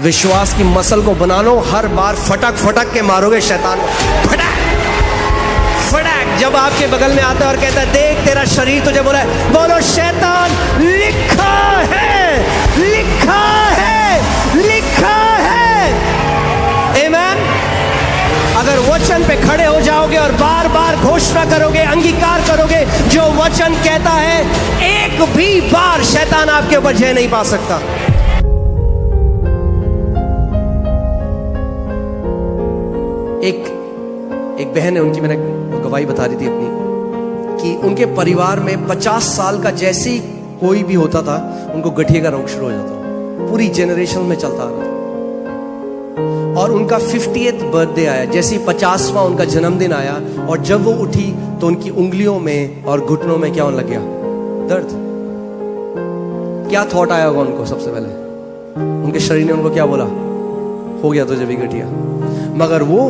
विश्वास की मसल को बना लो, हर बार फटक फटक के मारोगे शैतान को। फटक फटक जब आपके बगल में आता है और कहता है देख तेरा शरीर तुझे बोला है, बोलो शैतान लिखा है, लिखा है, लिखा है। आमीन। अगर वचन पे खड़े हो जाओगे और बार बार घोषणा करोगे, अंगीकार करोगे, जो वचन कहता है, एक भी बार शैतान आपके ऊपर जय नहीं पा सकता। एक बहन है, उनकी मैंने गवाही बता रही थी अपनी, कि उनके परिवार में 50 साल का जैसे ही कोई भी होता था, उनको गठिया का रोग शुरू हो जाता, पूरी जनरेशन में चलता आ रहा था। और उनका 50th बर्थडे आया, जैसे ही 50वां उनका जन्मदिन आया, और जब वो उठी तो उनकी उंगलियों में और घुटनों में क्या होने लग गया? दर्द। क्या थॉट आया होगा उनको? सबसे पहले उनके शरीर ने उनको क्या बोला? हो गया तुझे भी गठिया। मगर वो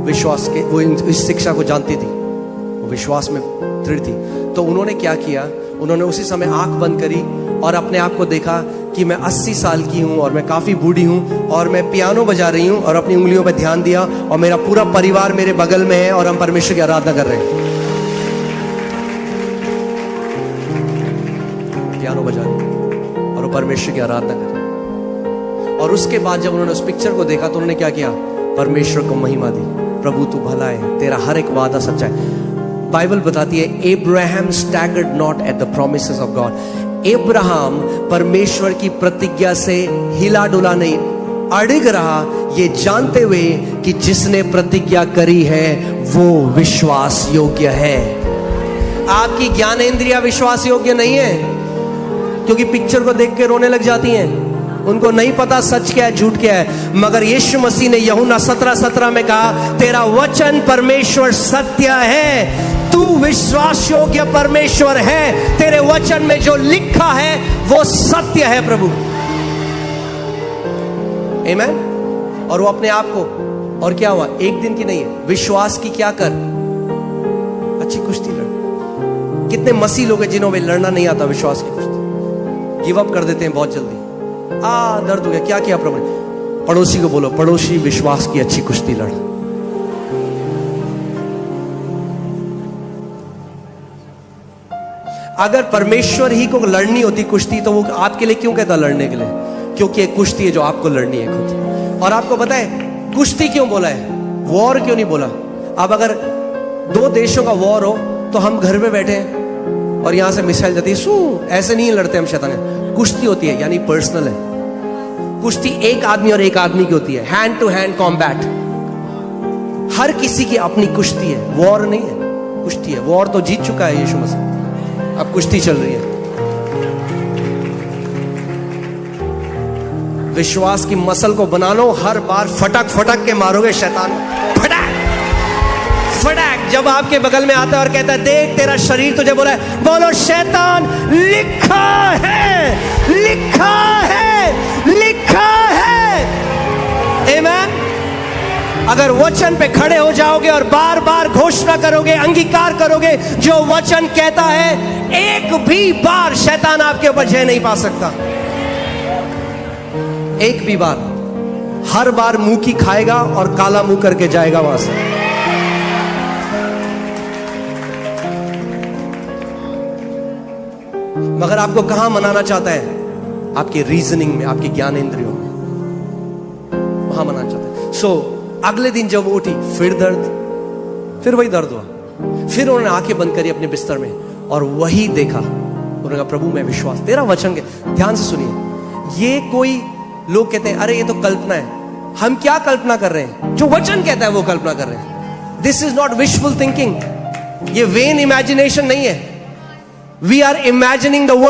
विश्वास के, वो इस शिक्षा को जानती थी, वो विश्वास में दृढ़ थी। तो उन्होंने क्या किया? उन्होंने उसी समय आंख बंद करी और अपने आप को देखा कि मैं 80 साल की हूं और मैं काफी बूढ़ी हूं और मैं पियानो बजा रही हूं, और अपनी उंगलियों पर ध्यान दिया और मेरा पूरा परिवार मेरे बगल में है और हम परमेश्वर की आराधना कर रहे हैं। पियानो बजा रही और वो परमेश्वर की आराधना कर रहे। और उसके बाद जब उन्होंने उस पिक्चर को देखा तो उन्होंने क्या किया? परमेश्वर को महिमा दी। प्रभु तू भला है, तेरा हर एक वादा सच्चा है। बाइबल बताती है Abraham staggered not at the promises of God. Abraham परमेश्वर की प्रतिज्ञा से हिला डुला नहीं, अड़िग रहा, ये जानते हुए कि जिसने प्रतिज्ञा करी है वो विश्वास योग्य है। आपकी ज्ञानेंद्रिया विश्वास योग्य नहीं है, क्योंकि पिक्चर को देख के रोने लग जाती हैं। उनको नहीं पता सच क्या है, झूठ क्या है। मगर यीशु मसीह ने यूहन्ना 17:17 में कहा, तेरा वचन परमेश्वर सत्य है, तू विश्वास योग्य परमेश्वर है, तेरे वचन में जो लिखा है वो सत्य है प्रभु। आमीन। और वो अपने आप को, और क्या हुआ? एक दिन की नहीं है, विश्वास की क्या कर, अच्छी कुश्ती लड़। कितने मसीह लोग हैं जिन्होंने लड़ना नहीं आता विश्वास की कुश्ती, गिव अप कर देते हैं बहुत जल्दी। दर्द हो गया, क्या किया प्रभु ने? पड़ोसी को बोलो, पड़ोसी विश्वास की अच्छी कुश्ती लड़। अगर परमेश्वर ही को लड़नी होती कुश्ती तो वो आपके लिए क्यों कहता लड़ने के लिए? क्योंकि एक कुश्ती है जो आपको लड़नी है खुद। और आपको पता है कुश्ती क्यों बोला है, वॉर क्यों नहीं बोला? अब अगर दो देशों का वॉर हो तो हम घर में बैठे हैं और यहां से मिसाइल जाती है, ऐसे नहीं लड़ते हम शैतान। कुश्ती होती है, यानी पर्सनल है। कुश्ती एक आदमी और एक आदमी की होती है, हैंड टू हैंड कॉम्बैट। हर किसी की अपनी कुश्ती है, वॉर नहीं है, कुश्ती है। वॉर तो जीत चुका है यीशु मसीह, अब कुश्ती चल रही है। विश्वास की मसल को बना लो, हर बार फटक फटक के मारोगे शैतान को। फटक फटक जब आपके बगल में आता है और कहता है देख तेरा शरीर तुझे बोला है, बोलो शैतान लिखा है, लिखा है, लिखा है। आमीन। अगर वचन पे खड़े हो जाओगे और बार बार घोषणा करोगे, अंगीकार करोगे, जो वचन कहता है, एक भी बार शैतान आपके ऊपर जय नहीं पा सकता। एक भी बार। हर बार मुंह की खाएगा और काला मुंह करके जाएगा वहां से। मगर आपको कहां मनाना चाहता है? आपके रीजनिंग में, आपके ज्ञानेंद्रियों में, वहां मनाना चाहता है। अगले दिन जब वो उठी, फिर दर्द, फिर वही दर्द हुआ। फिर उन्होंने आंखें बंद करी अपने बिस्तर में और वही देखा। उन्होंने कहा प्रभु मैं विश्वास, तेरा वचन के। ध्यान से सुनिए, ये कोई लोग कहते हैं अरे ये तो कल्पना है। हम क्या कल्पना कर रहे हैं? जो वचन कहता है वो कल्पना कर रहे हैं। This is not wishful thinking, ये वेन इमेजिनेशन नहीं है। We are imagining the word